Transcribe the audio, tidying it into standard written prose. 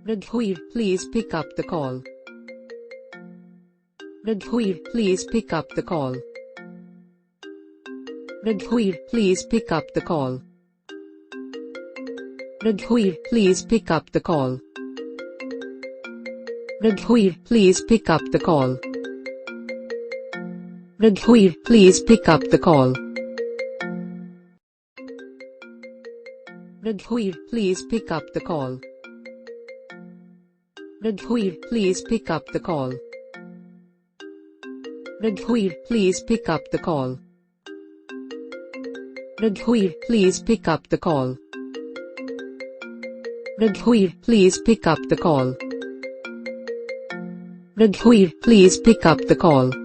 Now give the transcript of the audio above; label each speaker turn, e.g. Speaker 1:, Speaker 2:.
Speaker 1: Raghuveer, please pick up the call. Raghuveer, please pick up the call. Raghuveer, please pick up the call. Raghuveer, please pick up the call. Raghuveer, please pick up the call. Raghuveer, please pick up the call. Raghuveer, please pick up the call. Raghuveer, please pick up the call. Raghuveer, please pick up the call. Raghuveer, please pick up the call. Raghuveer, please pick up the call. Raghuveer, please pick up the call.